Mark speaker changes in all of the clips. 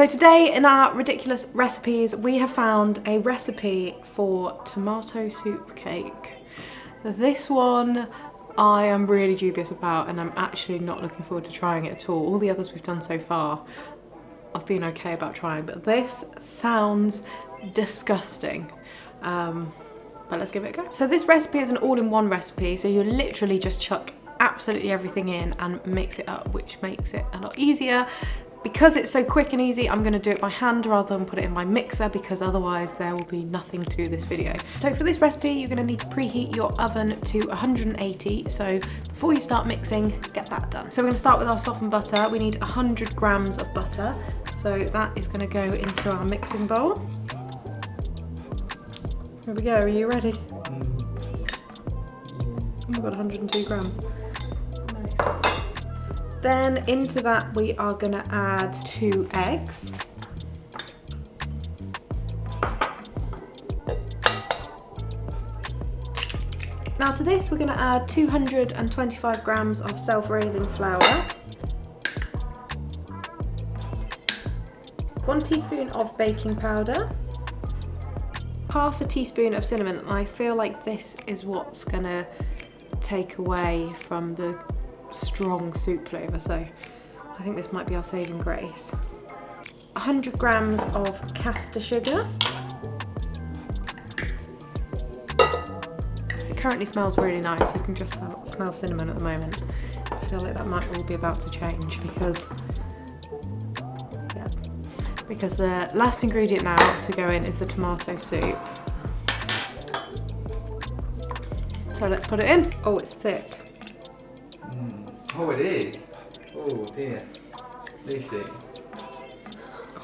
Speaker 1: So today in our ridiculous recipes, we have found a recipe for tomato soup cake. This one I am really dubious about, and I'm actually not looking forward to trying it at all. All the others we've done so far, I've been okay about trying, but this sounds disgusting. But let's give it a go. So this recipe is an all-in-one recipe, so you literally just chuck absolutely everything in and mix it up, which makes it a lot easier. Because it's so quick and easy, I'm gonna do it by hand rather than put it in my mixer, because otherwise there will be nothing to this video. So for this recipe, you're gonna need to preheat your oven to 180. So before you start mixing, get that done. So we're gonna start with our softened butter. We need 100 grams of butter. So that is gonna go into our mixing bowl. Here we go, are you ready? Oh my God, 102 grams. Nice. Then into that we are gonna add 2 eggs. Now to this we're gonna add 225 grams of self-raising flour, 1 teaspoon of baking powder, half a teaspoon of cinnamon, and I feel like this is what's gonna take away from the strong soup flavour, so I think this might be our saving grace. 100 grams of caster sugar. It currently smells really nice. You can just smell cinnamon at the moment. I feel like that might all be about to change because the last ingredient now to go in is the tomato soup. So let's put it in. Oh, it's thick.
Speaker 2: Oh, it is. Oh dear. Lucy,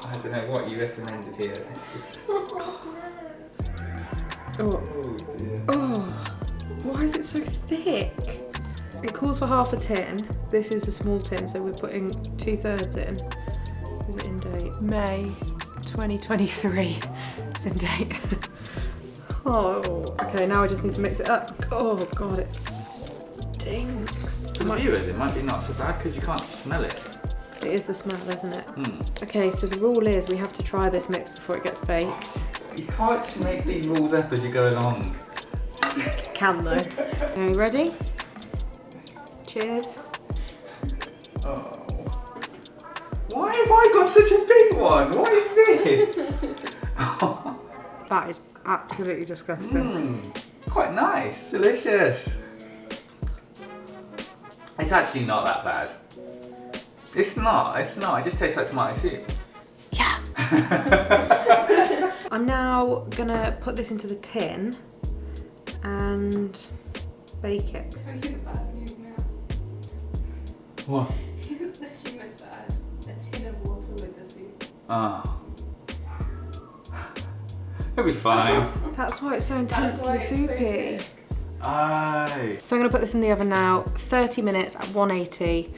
Speaker 2: I don't know what you recommended here. This is...
Speaker 1: Oh.
Speaker 2: Dear.
Speaker 1: Oh, why is it so thick? It calls for half a tin. This is a small tin, so we're putting 2/3 in. Is it in date? May 2023. It's in date. Oh, okay, now I just need to mix it up. Oh God, it stinks.
Speaker 2: For the viewers, it might be not so bad because you can't smell it.
Speaker 1: It is the smell, isn't it? Okay, so the rule is we have to try this mix before it gets baked.
Speaker 2: You can't just make these rules up as you go along.
Speaker 1: Can though. Are you ready? Cheers.
Speaker 2: Oh. Why have I got such a big one? What is this?
Speaker 1: That is absolutely disgusting.
Speaker 2: Quite nice. Delicious. It's actually not that bad. It's not. It just tastes like tomato soup.
Speaker 1: Yeah. I'm now gonna put this into the tin and bake it.
Speaker 3: Are you bad news now?
Speaker 2: What?
Speaker 3: You said you meant to add a tin of water with the soup.
Speaker 2: Oh. It'll be fine.
Speaker 1: That's why it's so intensely soupy.
Speaker 2: Aye.
Speaker 1: So I'm gonna put this in the oven now, 30 minutes at 180.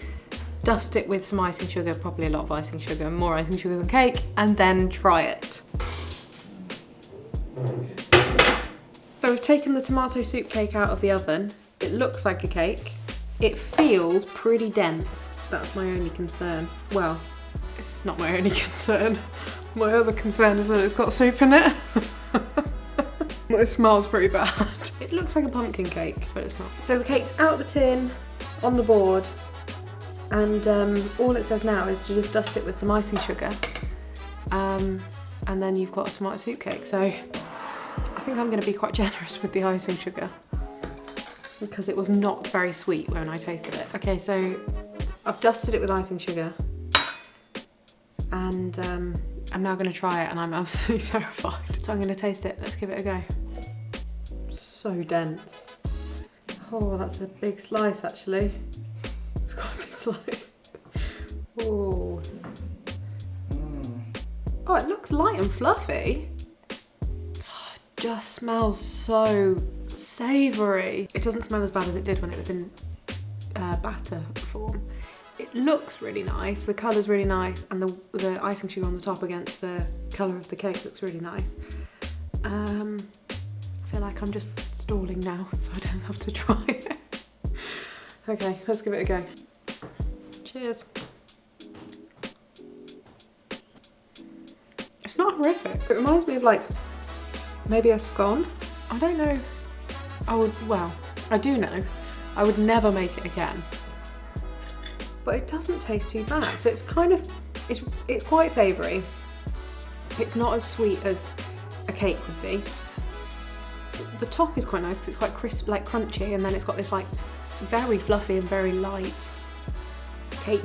Speaker 1: Dust it with some icing sugar, probably a lot of icing sugar, more icing sugar than cake, and then try it. So we've taken the tomato soup cake out of the oven. It looks like a cake. It feels pretty dense. That's my only concern. Well, it's not my only concern. My other concern is that it's got soup in it. It smells pretty bad. It looks like a pumpkin cake, but it's not. So the cake's out the tin, on the board, and all it says now is to just dust it with some icing sugar. And then you've got a tomato soup cake. So I think I'm gonna be quite generous with the icing sugar because it was not very sweet when I tasted it. Okay, so I've dusted it with icing sugar and I'm now gonna try it and I'm absolutely terrified. So I'm gonna taste it. Let's give it a go. So dense. Oh, that's a big slice actually. It's quite a big slice. Oh. Oh, it looks light and fluffy. Oh, it just smells so savoury. It doesn't smell as bad as it did when it was in batter form. It looks really nice, the colour's really nice, and the icing sugar on the top against the colour of the cake looks really nice. I feel like I'm just stalling now, so I don't have to try it. Okay, let's give it a go. Cheers. It's not horrific.
Speaker 4: It reminds me of like maybe a scone.
Speaker 1: I don't know. Well, I do know. I would never make it again.
Speaker 4: But it doesn't taste too bad. So it's kind of, it's quite savoury.
Speaker 1: It's not as sweet as a cake would be. The top is quite nice because it's quite crisp, like crunchy, and then it's got this like very fluffy and very light cake.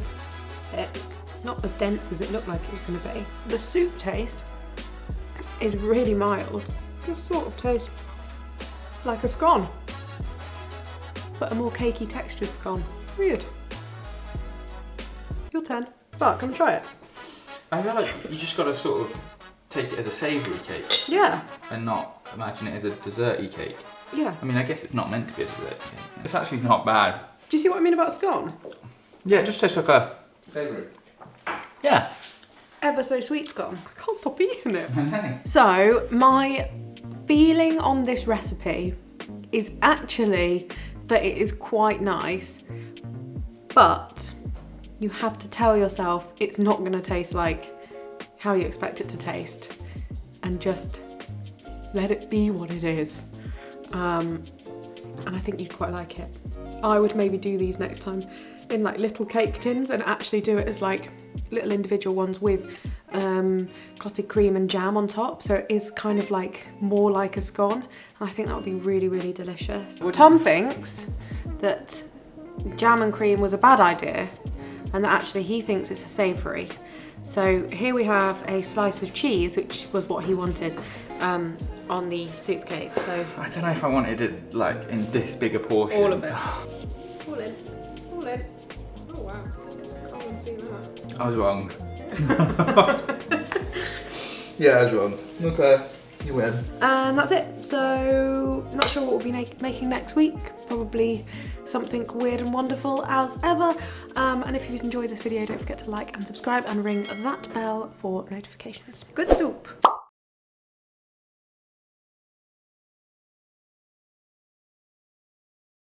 Speaker 1: It's not as dense as it looked like it was going to be. The soup taste is really mild.
Speaker 4: It sort of tastes like a scone,
Speaker 1: but a more cakey textured scone.
Speaker 4: Weird. Your turn. But come try it.
Speaker 2: I feel like you just got to sort of take it as a savoury cake
Speaker 4: Yeah.
Speaker 2: and not imagine it as a desserty cake.
Speaker 4: Yeah.
Speaker 2: I mean, I guess it's not meant to be a dessert cake. It's actually not bad.
Speaker 4: Do you see what I mean about scone?
Speaker 2: Yeah, it just tastes like a savoury. Yeah.
Speaker 4: Ever so sweet scone.
Speaker 1: I can't stop eating it.
Speaker 2: I know.
Speaker 1: So my feeling on this recipe is actually that it is quite nice, but you have to tell yourself it's not going to taste like how you expect it to taste, and just let it be what it is. And I think you'd quite like it. I would maybe do these next time in like little cake tins and actually do it as like little individual ones with clotted cream and jam on top, so it is kind of like more like a scone. I think that would be really, really delicious. Tom thinks that jam and cream was a bad idea and that actually he thinks it's a savoury. So here we have a slice of cheese, which was what he wanted on the soup cake. So
Speaker 2: I don't know if I wanted it like in this big a portion.
Speaker 1: all of it.
Speaker 4: All in. All in. Oh wow. Can't even see that.
Speaker 2: I was wrong.
Speaker 5: Yeah, I was wrong. Okay, you win.
Speaker 1: And that's it. So not sure what we'll be making next week. Probably something weird and wonderful as ever. And if you've enjoyed this video, don't forget to like and subscribe and ring that bell for notifications. Good soup.